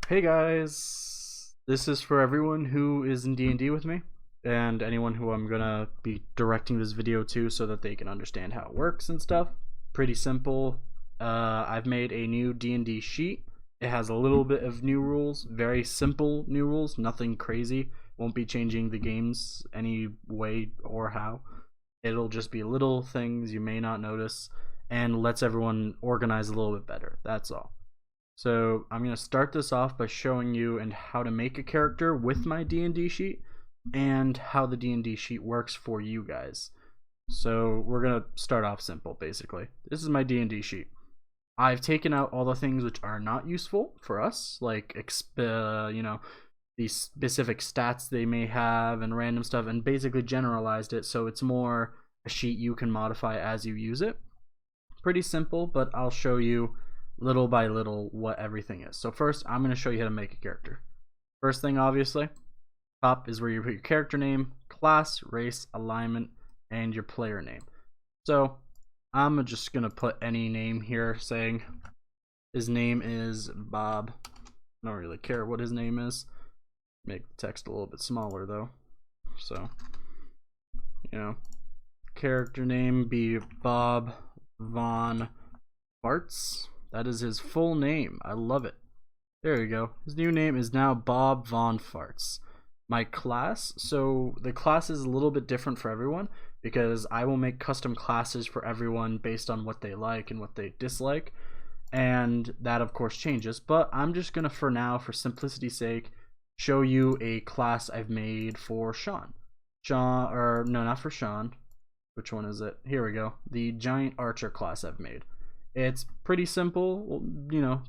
Hey guys, this is for everyone who is in D&D with me and anyone who I'm gonna be directing this video to so that they can understand how it works and stuff. Pretty simple. I've made a new D&D sheet. It has a little bit of new rules, very simple new rules, nothing crazy. Won't be changing the games any way or how. It'll just be little things you may not notice and lets everyone organize a little bit better. That's all. So I'm going to start this off by showing you and how to make a character with my D&D sheet and how the D&D sheet works for you guys. So we're going to start off simple basically. This is my D&D sheet. I've taken out all the things which are not useful for us, like these specific stats they may have and random stuff, and basically generalized it so it's more a sheet you can modify as you use it. Pretty simple, but I'll show you little by little what everything is. So first, I'm going to show you how to make a character. First thing, obviously, top is where you put your character name, class, race, alignment, and your player name. So I'm just going to put any name here, saying his name is Bob. I don't really care what his name is. Make the text a little bit smaller though. So, character name be Bob Von Farts. That is his full name. I love it. There you go. His new name is now Bob Von Farts. My class, so the class is a little bit different for everyone because I will make custom classes for everyone based on what they like and what they dislike. And that of course changes, but I'm just gonna, for now, for simplicity's sake, show you a class I've made for Sean. Or no, not for Sean. Which one is it? Here we go. The Giant Archer class I've made. It's pretty simple,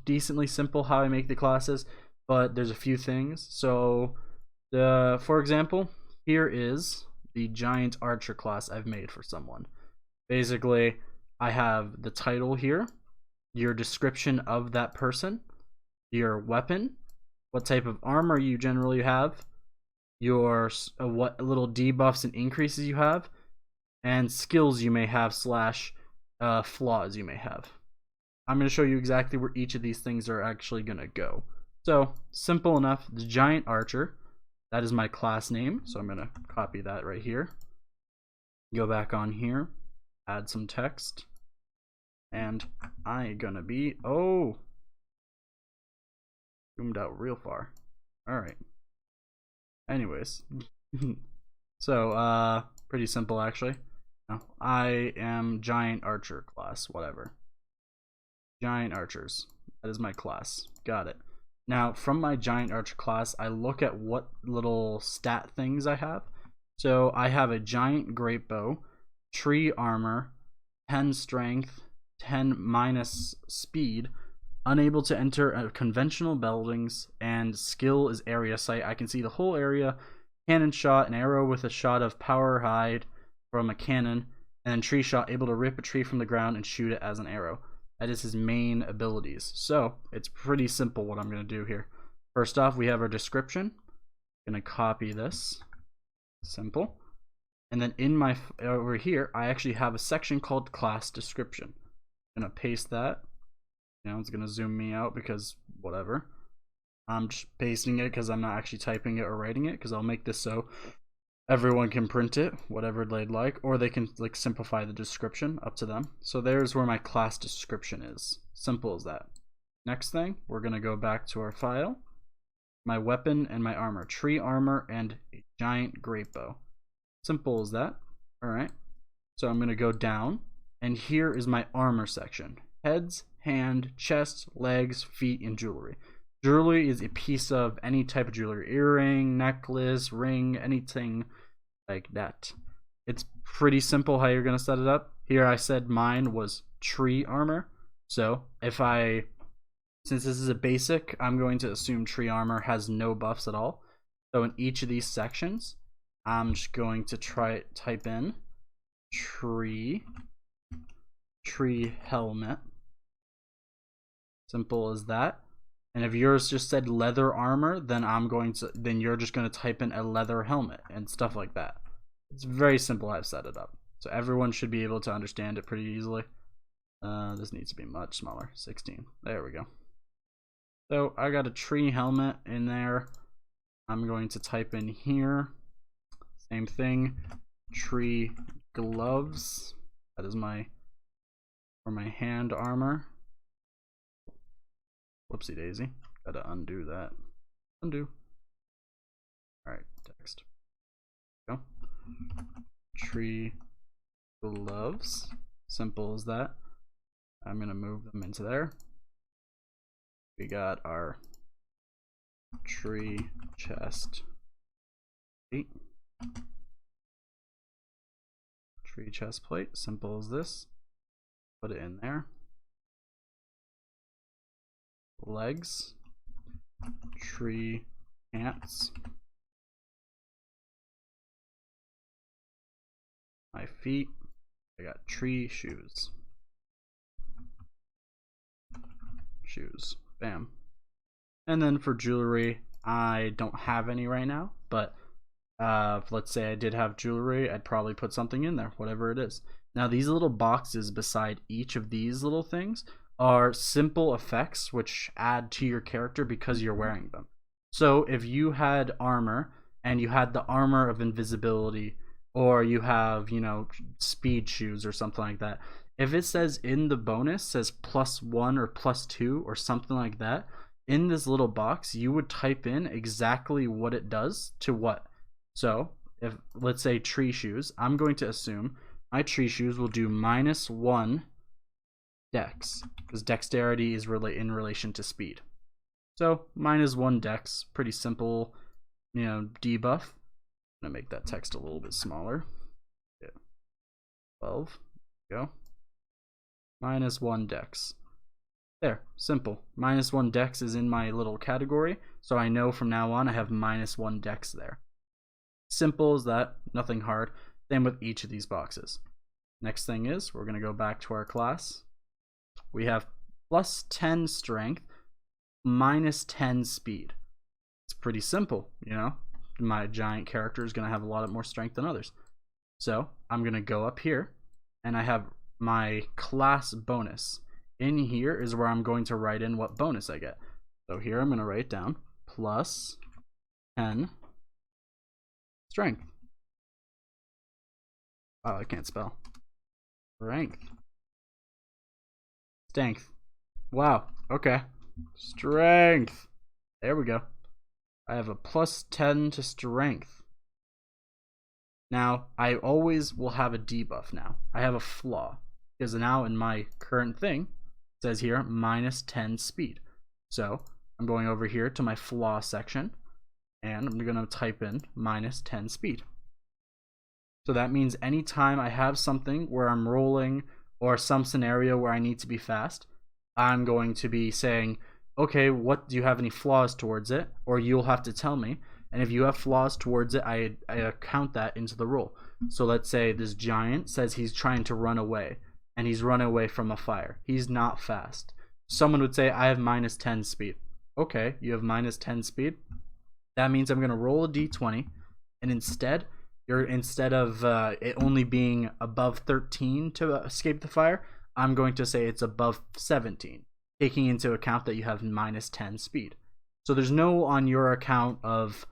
decently simple how I make the classes, but there's a few things. So, for example, here is the Giant Archer class I've made for someone. Basically, I have the title here, your description of that person, your weapon, what type of armor you generally have, your what little debuffs and increases you have, and skills you may have / flaws you may have. I'm going to show you exactly where each of these things are actually going to go. So, simple enough. The Giant Archer, that is my class name, so I'm going to copy that right here. Go back on here, add some text, and I'm going to be, zoomed out real far. Alright. Anyways. So, pretty simple actually. I am Giant Archer class, whatever. Giant Archers. That is my class. Got it. Now, from my Giant Archer class, I look at what little stat things I have. So I have a Giant Great Bow, Tree Armor, 10 Strength, 10 minus Speed, unable to enter conventional buildings, and skill is Area Sight. I can see the whole area, cannon shot, an arrow with a shot of power hide from a cannon, and tree shot, able to rip a tree from the ground and shoot it as an arrow. That is his main abilities. So it's pretty simple what I'm going to do here. First off, we have our description. I'm going to copy this. Simple. And then in my over here, I actually have a section called class description. I'm going to paste that. It's going to zoom me out because whatever. I'm just pasting it because I'm not actually typing it or writing it, because I'll make this so everyone can print it, whatever they'd like, or they can simplify the description, up to them. So there's where my class description is. Simple as that. Next thing, we're going to go back to our file. My weapon and my armor. Tree armor and a Giant Great Bow. Simple as that. Alright. So I'm going to go down, and here is my armor section. Heads, hand, chest, legs, feet, and jewelry. Jewelry is a piece of any type of jewelry. Earring, necklace, ring, anything like that. It's pretty simple how you're going to set it up. Here I said mine was tree armor. So since this is a basic, I'm going to assume tree armor has no buffs at all. So in each of these sections, I'm just going to type in tree helmet. Simple as that. And if yours just said leather armor, then you're just going to type in a leather helmet and stuff like that. It's very simple how I've set it up. So everyone should be able to understand it pretty easily. This needs to be much smaller. 16. There we go. So I got a tree helmet in there. I'm going to type in here, same thing, tree gloves. That is for my hand armor. Whoopsie daisy. Gotta undo that. Undo. Alright, text. Go. Tree gloves. Simple as that. I'm gonna move them into there. We got our tree chest plate. Tree chest plate. Simple as this. Put it in there. Legs. Tree pants. My feet. I got tree shoes. Shoes. Bam. And then for jewelry, I don't have any right now, but let's say I did have jewelry, I'd probably put something in there, whatever it is. Now these little boxes beside each of these little things are simple effects which add to your character because you're wearing them. So if you had armor and you had the armor of invisibility, or you have, you know, speed shoes or something like that, if it says in the bonus says +1 or +2 or something like that, in this little box you would type in exactly what it does to what. So if, let's say, tree shoes, I'm going to assume my tree shoes will do -1 dex, because dexterity is in relation to speed. So -1 dex, pretty simple, you know, debuff. I'm gonna make that text a little bit smaller. Yeah. 12. Go. -1 dex. There, simple. -1 dex is in my little category, so I know from now on I have -1 dex there. Simple as that, nothing hard. Same with each of these boxes. Next thing is, we're gonna go back to our class. We have +10 strength, -10 speed. It's pretty simple, you know? My giant character is gonna have a lot more strength than others. So I'm gonna go up here, and I have my class bonus. In here is where I'm going to write in what bonus I get. So here I'm gonna write down +10 strength. Oh, I can't spell. Strength. Wow. Okay. Strength. There we go. I have a +10 to strength. Now, I always will have a debuff now. I have a flaw, because now in my current thing, it says here -10 speed. So I'm going over here to my flaw section, and I'm going to type in -10 speed. So that means anytime I have something where I'm rolling or some scenario where I need to be fast, I'm going to be saying, okay, what do you have any flaws towards it? Or you'll have to tell me. And if you have flaws towards it, I count that into the roll. So let's say this giant says he's trying to run away, and he's running away from a fire. He's not fast. Someone would say, I have -10 speed. Okay, you have -10 speed. That means I'm going to roll a d20, and instead of it only being above 13 to escape the fire, I'm going to say it's above 17, taking into account that you have -10 speed. So there's no on your account of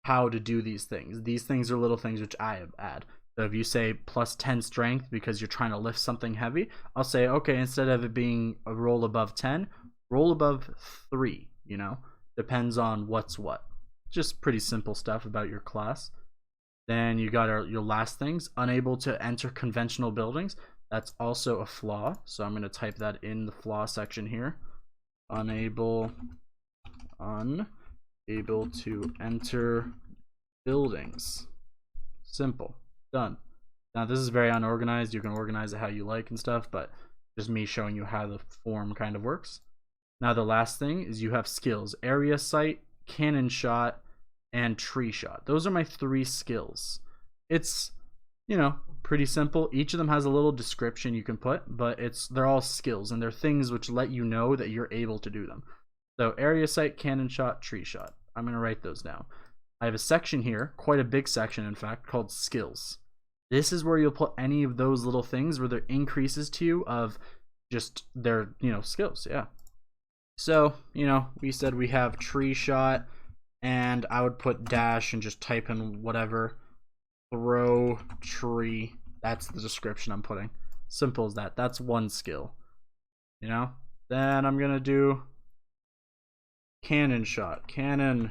how to do these things. These things are little things which I add. So if you say +10 strength because you're trying to lift something heavy, I'll say, okay, instead of it being a roll above 10, roll above 3, you know? Depends on what's what. Just pretty simple stuff about your class. Then you got your last things, unable to enter conventional buildings. That's also a flaw, so I'm going to type that in the flaw section here. Unable to enter buildings. Simple. Done. Now this is very unorganized. You can organize it how you like and stuff, but just me showing you how the form kind of works. Now the last thing is you have skills. Area sight, cannon shot, and tree shot. Those are my 3 skills. It's, you know, pretty simple. Each of them has a little description you can put, but they're all skills, and they're things which let you know that you're able to do them. So area sight, cannon shot, tree shot. I'm going to write those down. I have a section here, quite a big section in fact, called skills. This is where you'll put any of those little things where there increases to you of just their, you know, skills. Yeah. So, you know, we said we have tree shot, and I would put dash and just type in whatever. Throw tree. That's the description I'm putting. Simple as that. That's one skill. You know? Then I'm gonna do cannon shot. Cannon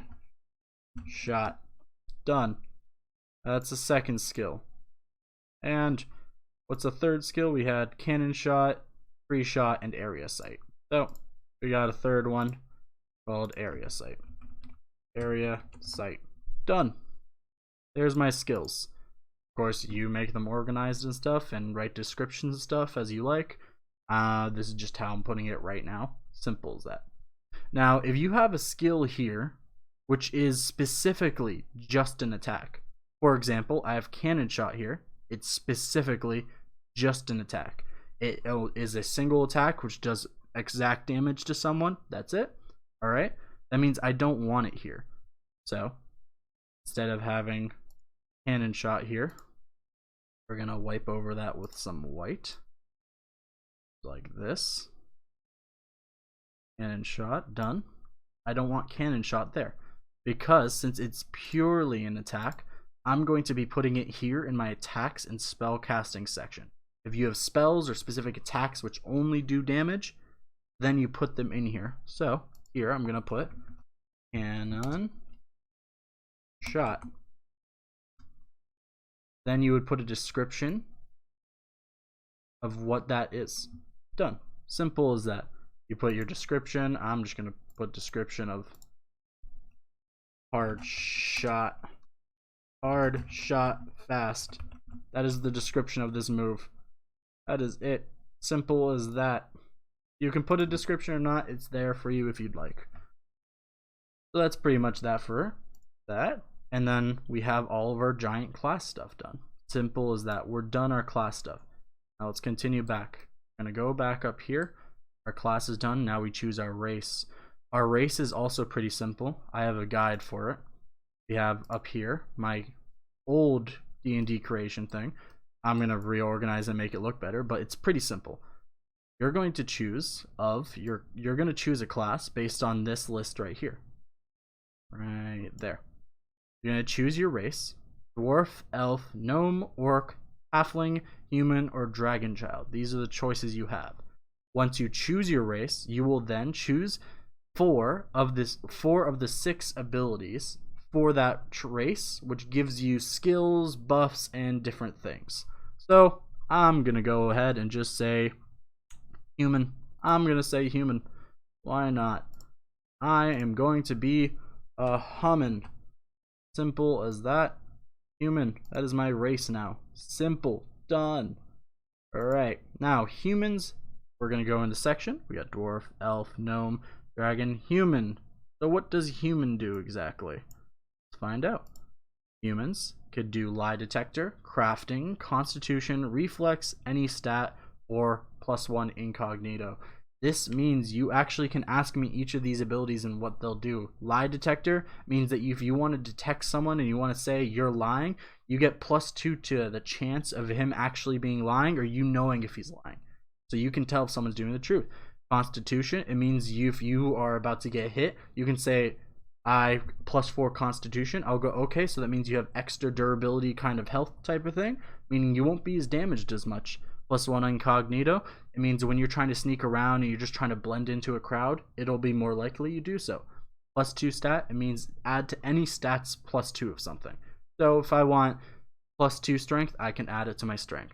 shot. Done. That's the second skill. And what's the third skill? We had cannon shot, tree shot, and area sight. So we got a third one called area sight. Area sight. Done. There's my skills. Of course, you make them organized and stuff and write descriptions and stuff as you like. This is just how I'm putting it right now. Simple as that. Now, if you have a skill here, which is specifically just an attack. For example, I have cannon shot here. It's specifically just an attack. It is a single attack which does exact damage to someone. That's it. All right. That means I don't want it here. So instead of having cannon shot here, we're going to wipe over that with some white. Like this. Cannon shot. Done. I don't want cannon shot there. Because since it's purely an attack, I'm going to be putting it here in my attacks and spell casting section. If you have spells or specific attacks which only do damage, then you put them in here. So here I'm going to put cannon shot. Then you would put a description of what that is. Done. Simple as that. You put your description. I'm just going to put description of hard shot fast. That is the description of this move. That is it. Simple as that. You can put a description or not. It's there for you if you'd like. So that's pretty much that for that. And then we have all of our giant class stuff done. Simple as that. We're done our class stuff. Now let's continue back. I'm going to go back up here. Our class is done. Now we choose our race. Our race is also pretty simple. I have a guide for it. We have up here my old D&D creation thing. I'm going to reorganize and make it look better, but it's pretty simple. You're going to choose you're going to choose a class based on this list right here. Right there. You're going to choose your race. Dwarf, elf, gnome, orc, halfling, human, or dragon child. These are the choices you have. Once you choose your race, you will then choose four of the 6 abilities for that race, which gives you skills, buffs, and different things. So I'm gonna go ahead and just say human. I'm gonna say human. Why not? I am going to be a hummin. Simple as that. Human. That is my race now. Simple. Done. Alright. Now humans, we're gonna go into section. We got dwarf, elf, gnome, dragon, human. So what does human do exactly? Let's find out. Humans could do lie detector, crafting, constitution, reflex, any stat, or +1 incognito. This means you actually can ask me each of these abilities and what they'll do. Lie detector means that if you want to detect someone and you want to say you're lying, you get +2 to the chance of him actually being lying or you knowing if he's lying. So you can tell if someone's doing the truth. Constitution, it means if you are about to get hit, you can say I +4 constitution. I'll go okay, so that means you have extra durability kind of health type of thing, meaning you won't be as damaged as much. +1 incognito, it means when you're trying to sneak around and you're just trying to blend into a crowd, it'll be more likely you do so. +2 stat, it means add to any stats +2 of something. So if I want +2 strength, I can add it to my strength.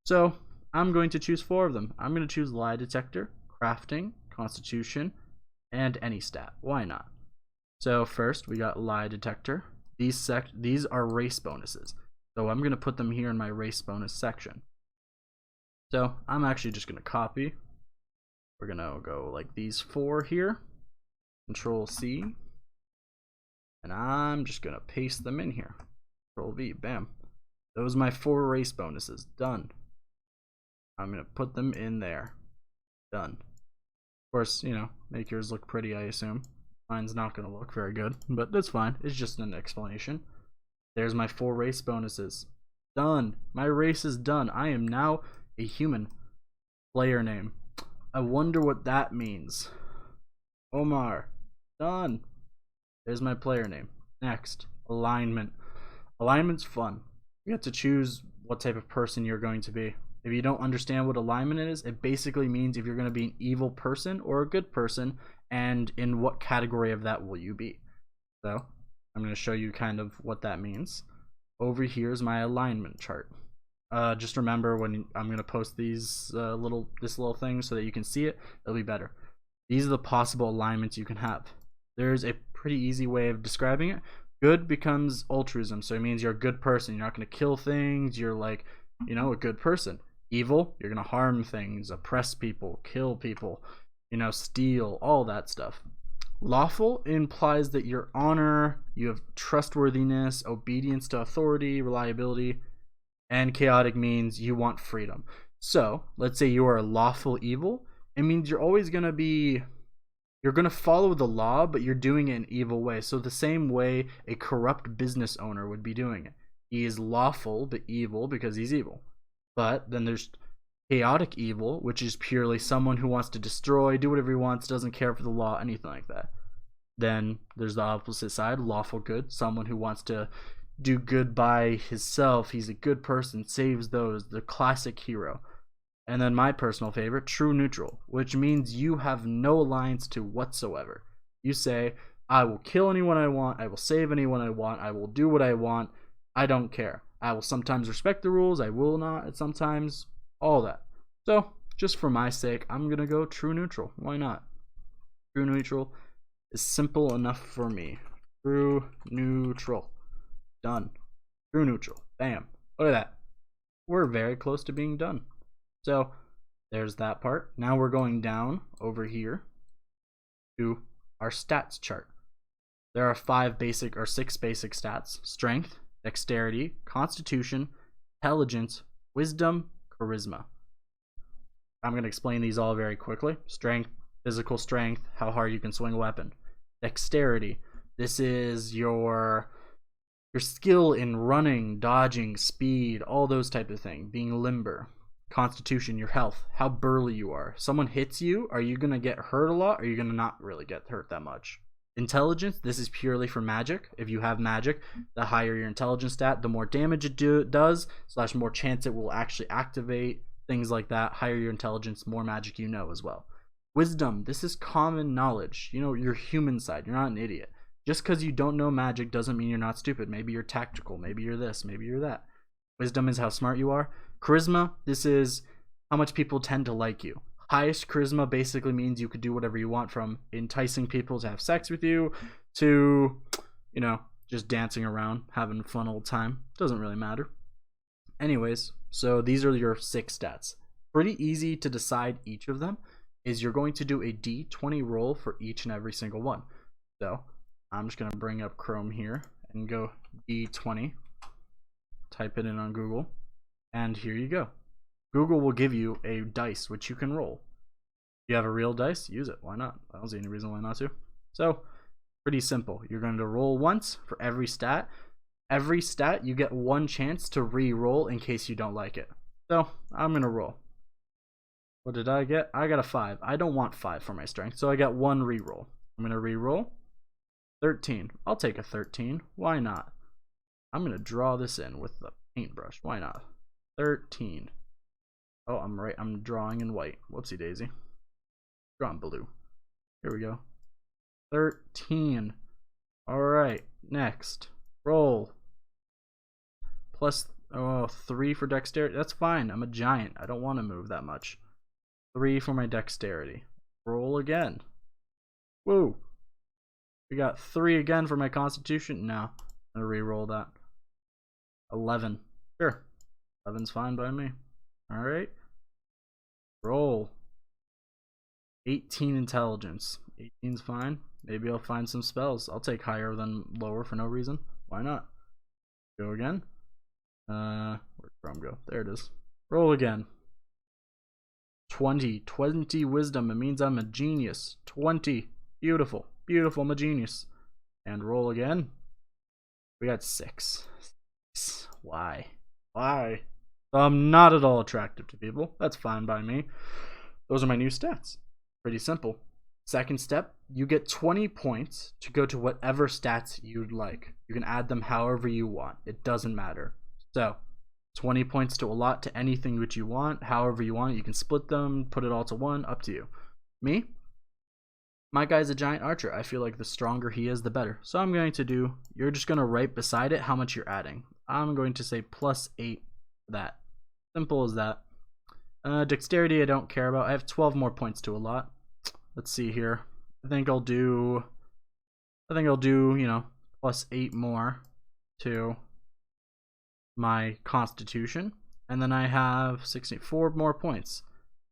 So I'm going to choose 4 of them. I'm going to choose lie detector, crafting, constitution, and any stat. Why not? So first we got lie detector. These are race bonuses. So I'm going to put them here in my race bonus section. So I'm actually just going to copy. We're going to go like these 4 here. Control C. And I'm just going to paste them in here. Control V. Bam. Those are my 4 race bonuses. Done. I'm going to put them in there. Done. Of course, you know, make yours look pretty, I assume. Mine's not going to look very good, but that's fine. It's just an explanation. There's my 4 race bonuses. Done. My race is done. I am now a human. Player name. I wonder what that means. Omar. Done. There's my player name. Next, alignment. Alignment's fun. You have to choose what type of person you're going to be. If you don't understand what alignment is, it basically means if you're going to be an evil person or a good person, and in what category of that will you be. So I'm going to show you kind of what that means. Over here is my alignment chart. Just remember when I'm going to post these this little thing so that you can see it, it'll be better. These are the possible alignments you can have. There's a pretty easy way of describing it. Good becomes altruism, so it means you're a good person. You're not going to kill things. You're like, you know, a good person. Evil, you're going to harm things, oppress people, kill people, you know, steal, all that stuff. Lawful implies that your honor, you have trustworthiness, obedience to authority, reliability, and chaotic means you want freedom. So let's say you are a lawful evil. It means you're always going to be, you're going to follow the law, but you're doing it in an evil way. So the same way a corrupt business owner would be doing it. He is lawful but evil because he's evil. But then there's chaotic evil, which is purely someone who wants to destroy, do whatever he wants, doesn't care for the law, anything like that. Then there's the opposite side, lawful good, someone who wants to do good by himself. He's a good person, saves those, the classic hero. And then my personal favorite, true neutral, which means you have no alliance to whatsoever. You say, I will kill anyone I want, I will save anyone I want, I will do what I want, I don't care. I will sometimes respect the rules, I will not sometimes, all that. So, just for my sake, I'm going to go true neutral. Why not? True neutral is simple enough for me. True neutral. Done. True neutral. Bam. Look at that. We're very close to being done. So there's that part. Now we're going down over here to our stats chart. There are 6 basic stats: strength, dexterity, constitution, intelligence, wisdom, charisma. I'm going to explain these all very quickly. Strength, physical strength, how hard you can swing a weapon. Dexterity, this is your skill in running, dodging, speed, all those type of things, being limber. Constitution, your health, how burly you are. Someone hits you, are you going to get hurt a lot, or are you going to not really get hurt that much? Intelligence, this is purely for magic. If you have magic, the higher your intelligence stat, the more damage it does, / more chance it will actually activate, things like that. Higher your intelligence, more magic you know as well. Wisdom, this is common knowledge, you know, your human side. You're not an idiot. Just because you don't know magic doesn't mean you're not stupid. Maybe you're tactical, maybe you're this, maybe you're that. Wisdom is how smart you are. Charisma, this is how much people tend to like you. Highest charisma basically means you could do whatever you want, from enticing people to have sex with you to, you know, just dancing around, having a fun old time. Doesn't really matter. Anyways, so these are your 6 stats. Pretty easy to decide each of them. Is you're going to do a D20 roll for each and every single one. So I'm just going to bring up Chrome here and go D20. Type it in on Google. And here you go. Google will give you a dice which you can roll. If you have a real dice, use it. Why not? I don't see any reason why not to. So, pretty simple. You're going to roll once for every stat. Every stat, you get 1 chance to re-roll in case you don't like it. So, I'm going to roll. What did I get? I got a 5. I don't want 5 for my strength, so I got 1 re-roll. I'm going to re-roll. 13. I'll take a 13. Why not? I'm going to draw this in with the paintbrush. Why not? 13. Oh, I'm right. I'm drawing in white. Whoopsie daisy. Drawing blue. Here we go. 13. Alright. Next. Roll. Plus 3 for dexterity. That's fine. I'm a giant. I don't want to move that much. 3 for my dexterity. Roll again. Woo. We got 3 again for my constitution. No. I'm going to re-roll that. 11. Sure. 11's fine by me. Alright. Roll. 18 intelligence. 18's fine. Maybe I'll find some spells. I'll take higher than lower for no reason. Why not? Go again. Where'd Chrome go? There it is. Roll again. 20. 20 wisdom. It means I'm a genius. 20. Beautiful. Beautiful. I'm a genius. And roll again. We got 6. Why? Why? I'm not at all attractive to people. That's fine by me. Those are my new stats. Pretty simple. Second step, you get 20 points to go to whatever stats you'd like. You can add them however you want. It doesn't matter. So 20 points to allot to anything which you want, however you want. You can split them, put it all to one, up to you. Me, my guy's a giant archer. I feel like the stronger he is, the better. So I'm going to do, you're just going to write beside it how much you're adding. I'm going to say +8 for that. Simple as that. Dexterity I don't care about. I have 12 more points to allot. Let's see here. I think I'll do, you know, +8 more to my constitution. And then I have 64 more points.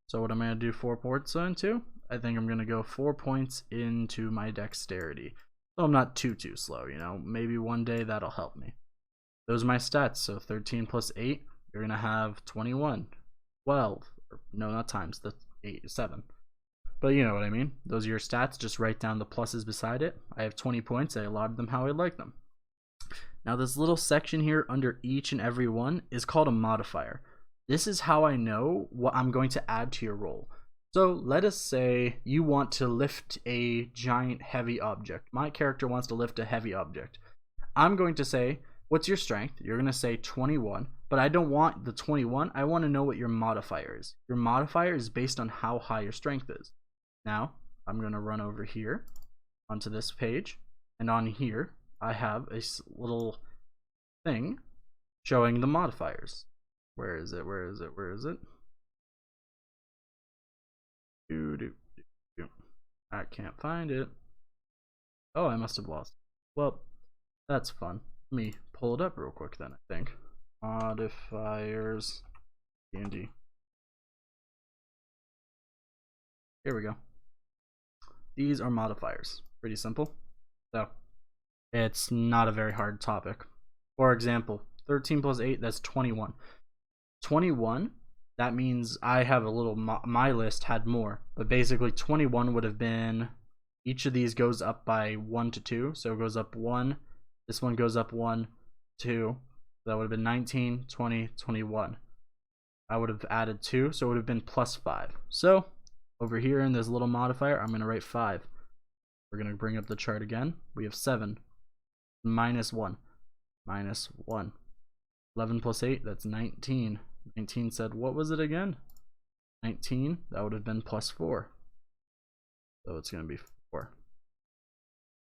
So what am I going to do 4 points into? I think I'm going to go 4 points into my dexterity. So I'm not too slow, you know. Maybe one day that'll help me. Those are my stats. So 13 plus 8, you're going to have 21. 12. No, not times. That's 7. But you know what I mean. Those are your stats. Just write down the pluses beside it. I have 20 points. I allotted them how I like them. Now this little section here under each and every one is called a modifier. This is how I know what I'm going to add to your roll. So let us say you want to lift a giant heavy object. My character wants to lift a heavy object. I'm going to say, what's your strength? You're going to say 21, but I don't want the 21. I want to know what your modifier is. Your modifier is based on how high your strength is. Now, I'm going to run over here onto this page, and on here, I have a little thing showing the modifiers. Where is it? Where is it? Where is it? I can't find it. Oh, I must have lost. Well, that's fun. Let me pull it up real quick then, I think. Modifiers, D&D. Here we go. These are modifiers. Pretty simple. So, it's not a very hard topic. For example, 13 plus 8, that's 21. 21, that means I have a little, my list had more, but basically 21 would have been, each of these goes up by 1 to 2, so it goes up 1, this one goes up 1, 2, that would have been 19, 20, 21. I would have added 2, so it would have been +5. So, over here in this little modifier, I'm going to write 5. We're going to bring up the chart again. We have 7, -1, -1. 11 plus 8, that's 19. 19 said, what was it again? 19, that would have been +4. So it's going to be 4.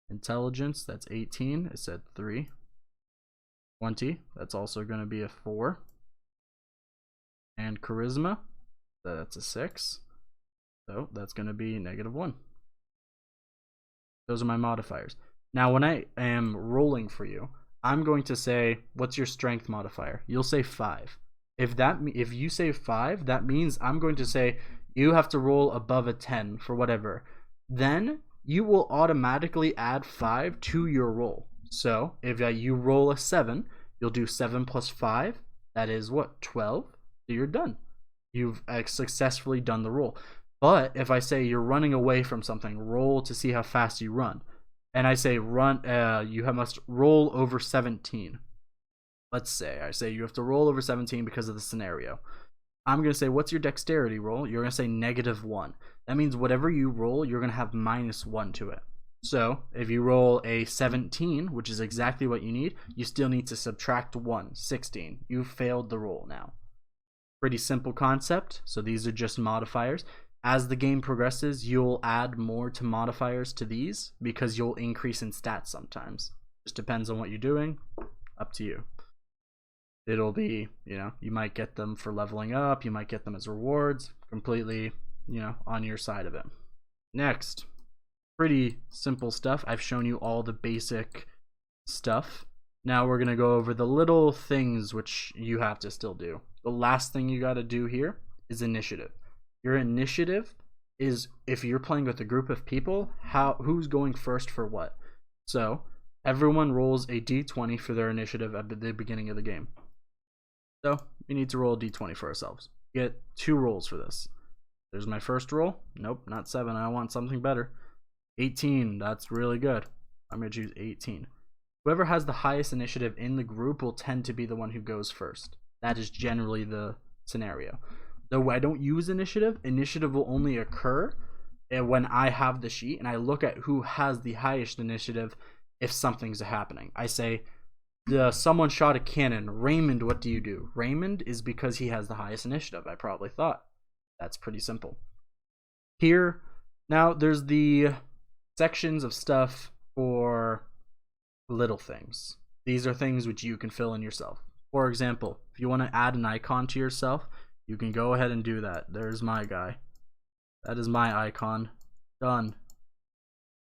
Intelligence, that's 18. It said 3. 20, that's also going to be a 4. And charisma, that's a 6. So that's going to be -1. Those are my modifiers. Now when I am rolling for you, I'm going to say, what's your strength modifier? You'll say 5. If you say 5, that means I'm going to say you have to roll above a 10 for whatever. Then you will automatically add 5 to your roll. So if you roll a 7, you'll do 7 plus 5. That is what? 12. So you're done. You've successfully done the roll. But if I say you're running away from something, roll to see how fast you run. And I say you must roll over 17. Let's say I say you have to roll over 17 because of the scenario. I'm going to say, what's your dexterity roll? You're going to say -1. That means whatever you roll, you're going to have -1 to it. So if you roll a 17, which is exactly what you need, you still need to subtract 1, 16. You failed the roll now. Pretty simple concept. So these are just modifiers. As the game progresses, you'll add more to modifiers to these because you'll increase in stats sometimes. Just depends on what you're doing. Up to you. It'll be, you know, you might get them for leveling up. You might get them as rewards. Completely, you know, on your side of it. Next, pretty simple stuff. I've shown you all the basic stuff. Now we're going to go over the little things which you have to still do. The last thing you got to do here is initiative. Your initiative is, if you're playing with a group of people, who's going first for what. So everyone rolls a d20 for their initiative at the beginning of the game. So we need to roll a d20 for ourselves. Get 2 rolls for this. There's my first roll. Nope, not 7. I want something better. 18, that's really good. I'm going to choose 18. Whoever has the highest initiative in the group will tend to be the one who goes first. That is generally the scenario. Though I don't use initiative, initiative will only occur when I have the sheet and I look at who has the highest initiative if something's happening. I say, someone shot a cannon. Raymond, what do you do? Raymond is because he has the highest initiative, I probably thought. That's pretty simple. Here, now there's the sections of stuff for little things. These are things which you can fill in yourself. For example, if you want to add an icon to yourself, you can go ahead and do that. There's my guy. That is my icon. Done.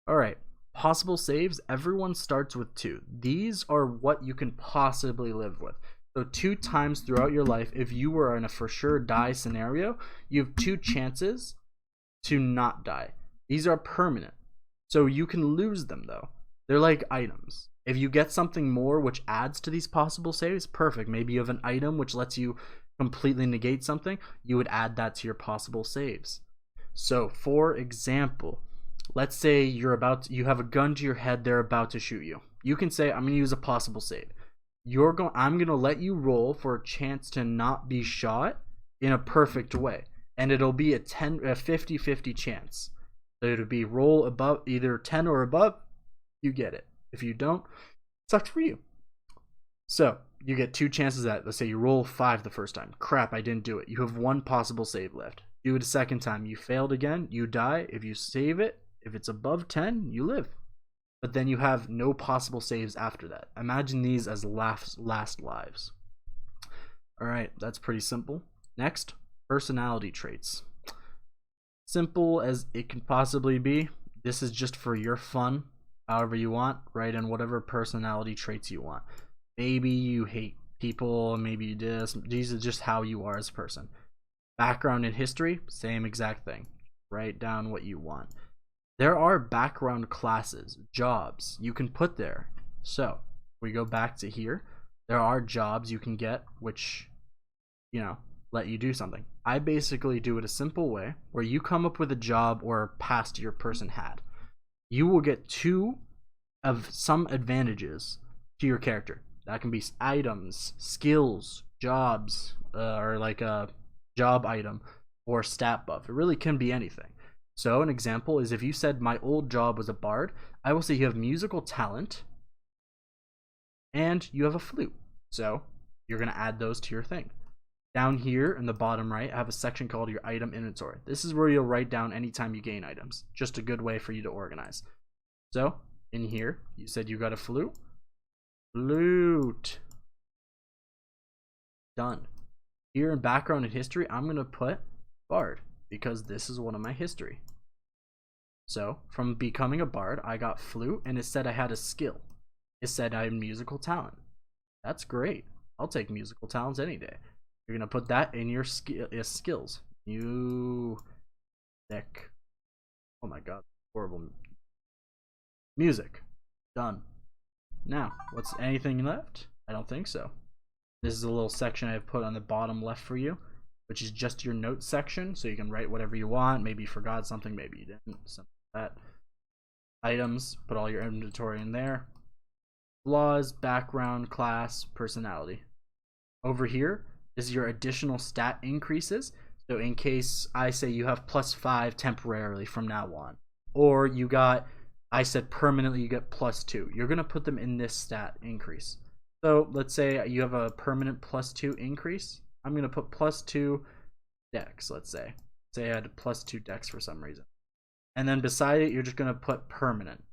Alright. Possible saves. Everyone starts with 2. These are what you can possibly live with. So 2 times throughout your life, if you were in a for sure die scenario, you have 2 chances to not die. These are permanent. So you can lose them though. They're like items. If you get something more which adds to these possible saves, perfect. Maybe you have an item which lets you completely negate something, you would add that to your possible saves. So for example, let's say you have a gun to your head, they're about to shoot you. You can say, I'm going to use a possible save. I'm going to let you roll for a chance to not be shot in a perfect way. And it'll be a 50-50 chance. So it'll be roll above, either 10 or above, you get it. If you don't, sucks for you. So you get 2 chances at, let's say you roll 5 the first time. Crap, I didn't do it. You have 1 possible save left. Do it a second time. You failed again, you die. If you save it, if it's above 10, you live. But then you have no possible saves after that. Imagine these as last lives. Alright, that's pretty simple. Next, personality traits. Simple as it can possibly be. This is just for your fun. However you want, write in whatever personality traits you want. Maybe you hate people, maybe you this. These are just how you are as a person. Background and history, same exact thing. Write down what you want. There are background classes, jobs you can put there. So we go back to here. There are jobs you can get which, let you do something. I basically do it a simple way where you come up with a job or past your person had. You will get 2 of some advantages to your character. That can be items, skills, jobs, or like a job item or stat buff. It really can be anything. So an example is if you said my old job was a bard, I will say you have musical talent and you have a flute. So you're going to add those to your thing. Down here in the bottom right, I have a section called your item inventory. This is where you'll write down anytime you gain items. Just a good way for you to organize. So in here, you said you got a flute. Flute. Done. Here in background and history, I'm going to put bard because this is one of my history. So from becoming a bard, I got flute and it said I had a skill. It said I had musical talent. That's great. I'll take musical talents any day. You're going to put that in your skills. Music. Oh my god. Horrible. Music. Done. Now, what's anything left? I don't think so. This is a little section I've put on the bottom left for you, which is just your notes section. So you can write whatever you want. Maybe you forgot something. Maybe you didn't. Something like that. Items. Put all your inventory in there. Flaws, background, class, personality. Over here is your additional stat increases. So in case I say you have +5 temporarily from now on, or you got, I said permanently you get +2, you're going to put them in this stat increase. So let's say you have a permanent +2 increase. I'm going to put +2 dex, let's say. Say I had +2 dex for some reason. And then beside it, you're just going to put permanent,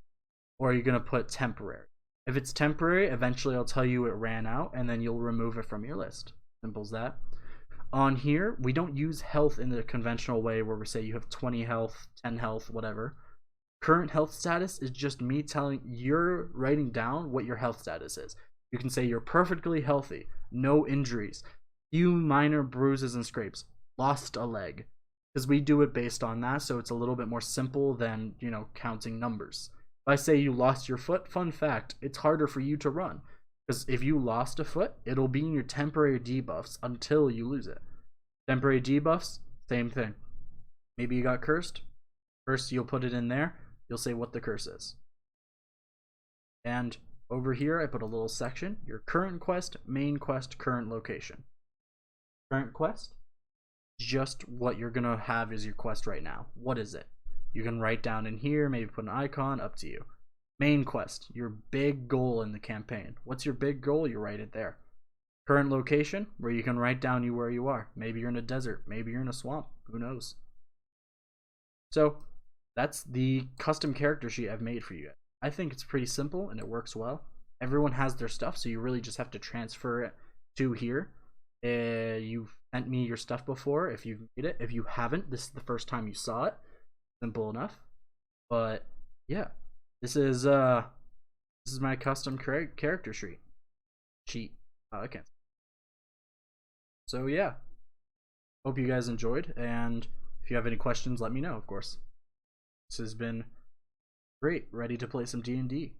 or you're going to put temporary. If it's temporary, eventually I'll tell you it ran out, and then you'll remove it from your list. Simple as that. On here, we don't use health in the conventional way where we say you have 20 health, 10 health, whatever. Current health status is just me you're writing down what your health status is. You can say you're perfectly healthy, no injuries, few minor bruises and scrapes, lost a leg. Because we do it based on that, so it's a little bit more simple than, counting numbers. If I say you lost your foot, fun fact, it's harder for you to run. Because if you lost a foot, it'll be in your temporary debuffs until you lose it. Temporary debuffs, same thing. Maybe you got cursed. First, you'll put it in there. You'll say what the curse is. And over here, I put a little section. Your current quest, main quest, current location. Current quest, just what you're going to have as your quest right now. What is it? You can write down in here, maybe put an icon, up to you. Main quest, your big goal in the campaign. What's your big goal? You write it there. Current location, where you can write down where you are. Maybe you're in a desert, maybe you're in a swamp, who knows. So that's the custom character sheet I've made for you. I think it's pretty simple and it works well. Everyone has their stuff, so you really just have to transfer it to here. You've sent me your stuff before if you've made it. If you haven't, this is the first time you saw it. Simple enough. But yeah, this is my custom character sheet. I can't. So yeah, hope you guys enjoyed, and if you have any questions, let me know. Of course, this has been great. Ready to play some D&D.